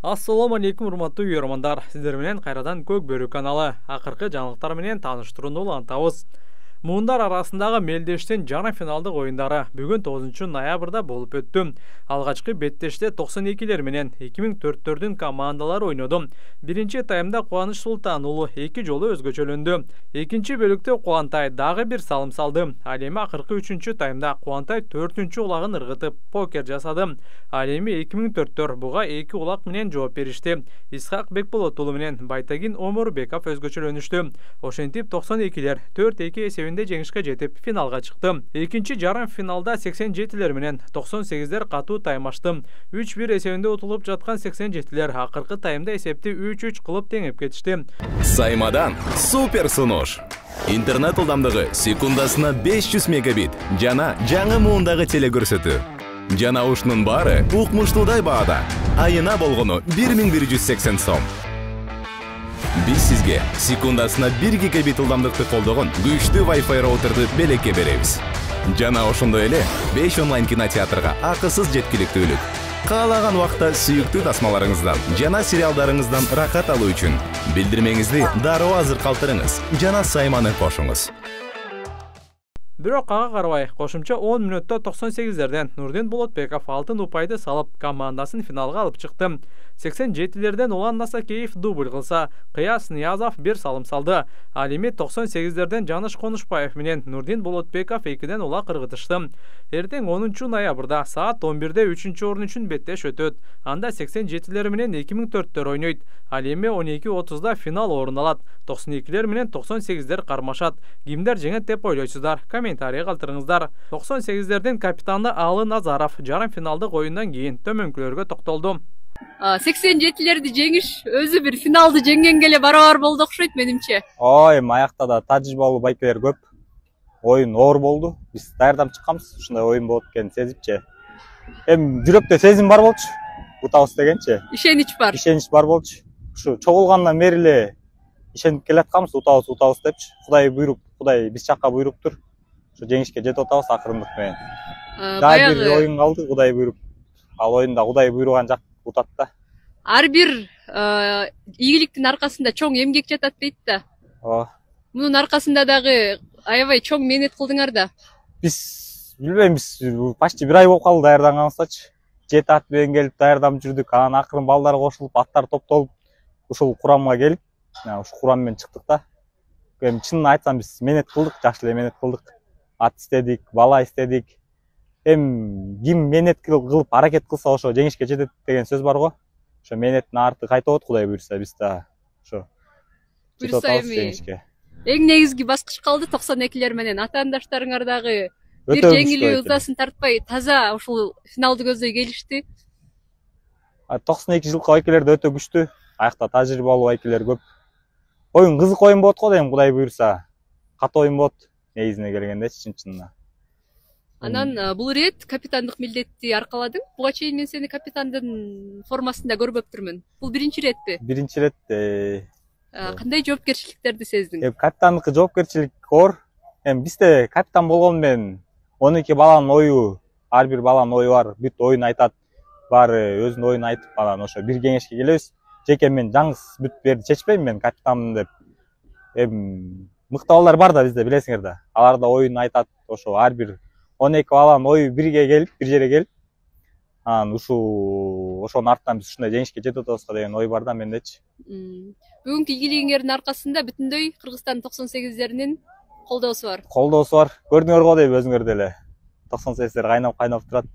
Ассаламу алейкум, урматтуу көрөрмандар. Сиздер менен кайрадан Көк Бөрү каналы акыркы жаңылыктар менен тааныштырууну улантабыз. Муундар арасындагы мелдештин жарым финалдык оюндары бүгүн 9 ноябрда болуп өттү. Алгачкы беттеште 92-лер менен 2004-төрдүн командалары ойноду. Биринчи таймда Кубаныч Султан уулу 2 жолу өзгөчөлөндү. Экинчи бөлүктө Кубантай дагы бир салым салды. Ал эми акыркы 3-чү таймда Кубантай 4-чү улагын ыргытып покер жасады. Ал эми 2004-төр буга 2 улак менен жооп беришти. Исхак Бекболот уулу менен Байтагин Омурбеков өзгөчөлөнүштү. Ошентип 92-лер 4-2 эсебинде жеңишке жетип финалга чыкты. Экинчи жарым финалда 87-лер менен 98-лер катуу таймашты. 3-1 эсебинде утулуп жаткан 87-лер акыркы таймда эсепти 3-3 кылып теңеп кетишти. Саймадан супер сунуш. Интернет ылдамдыгы секундасына 500 мегабит. Жана жаңы муундагы телекөрсөтүү. Жана ушунун баары укмуштуудай баада. Айына болгону 1180 сом. Биз сизге секундасына 1 гигабит ылдамдыкты колдогон күчтүү Wi-Fi роутерди белекке беребиз. Жана ошондой эле 5 онлайн кинотеатрга акысыз жеткиликтүүлүк. Каалаган убакта сүйүктүү тасмаларыңыздан жана сериалдарыңыздан рахат алуу үчүн билдирмеңизди дароо азыр калтырыңыз жана Сайманы кошуңуз. Бирок ага карабай, кошумча 10 мүнөттө 98-лерден Нурдин Болотбеков алтын упайды салып командасын финалга алып чыкты. 87-лерден Улан Насакеев дубль кылса, Кыяс Ниязов бир салым салды. Ал эми 98-лерден Жаныш Конушбаев менен Нурдин Болотбеков 2-ден улак ыргытышты. Эртең 10 ноябрда саат 11-де 3-чү орун үчүн беттеш өтөт. Анда 87-лер менен 2004-төр ойнойт. Ал эми 12:30-да финал орун алат. 92-лер менен 98-лер кармашат. Кимдер жеңет деп ойлойсуздар? Комментарий калтырыңыздар. 98-лердин капитаны Алы Назаров жарым финалдык оюндан кийин төмөнкүлөргө токтолду. 87-лерди жеңиш өзү бир финалды жеңгенге эле барабар болду окшойт менимче. Ой, аякта да тажрыйбалуу байкелер көп. Оюн оор болду. Биз даярдап чыкканбыз, ушундай оюн болот экенин сезипчи. Жүрөктө сезим бар болчу. Утабыз дегенчи. Ишенич бар. Ишенич бар болчу. Ушу чогулгандан бери эле ишенип келатканбыз, утабыз депчи. Кудай буйруп, Кудай биз жакка буйруптур. Ушу жеңишке жетип атабыз акырындык менен. Дагы бир оюн калды, Кудай буйруп. Ал оюнда Кудай буйруган жак утат да. Ар бир ийгиликтин аркасында чоң эмгек жатат дейт да. Ооба. Мунун аркасында дагы аябай чоң мээнет кылдыңар да. Биз билбейм, биз почти бир ай болуп калды даярданганыбызчы. 7 ат менен келип даярданып жүрдүк. Анан акырын балдар кошулуп, аттар топтолуп, ушул курамга келип, ушу курам менен чыктык да. Чынын айтсам биз мээнет кылдык, жакшы эле мээнет кылдык. Ат истедик, бала истедик. Ким мээнет кылып аракет кылса ошо жеңишке жетет деген сөз бар го. Ошо мээнеттин арты кайтабот, Кудай буйрса, биз да ошо жетип атабыз жеңишке. Эң негизги баскыч калды 92-лер менен. Атаандаштарыңар дагы бир жеңилүү ызасын тартпай таза ушул финалды көздөй келишти. 92 жылкы байкелер да өтө күчтүү. Аякта тажрыйбалуу байкелер көп. Оюн кызык оюн болот го дейм, Кудай буйрса. Катуу оюн болот негизине келгенде чын-чынына. Анан бул ирет капитандык милдетти аркаладың. Буга чейин мен сени капитандын формасында көрбөптүрмүн. Бул биринчи иретпи? Биринчи ирет. Кандай жоопкерчиликтерди сездиң? Капитандыкы жоопкерчилик оор. Бизде капитан болгон менен 12 баланын ою, ар бир баланын ою бар, бүт оюн айтат. Баары өзүнүн оюн айтып, анан ошо бир кеңешке келебиз. Жеке мен жаңыз бүт берди чечпейм мен капитанмын деп. Мыкты балдар бар да бизде, билесиңер да. Алар да оюн айтат, ошо ар бир 12 баланын ою бирге келип, бир жерге келип, анан ошонун артынан биз ушундай жеңишке жетип атабызга деген ой бар да мендечи. Бүгүнкү ийгилигиңердин аркасында бүтүндөй Кыргызстан 98-леринин колдоосу бар. Колдоосу бар. Көрдүңөр го дейм өзүңөр деле. 98-лер кайнап турат.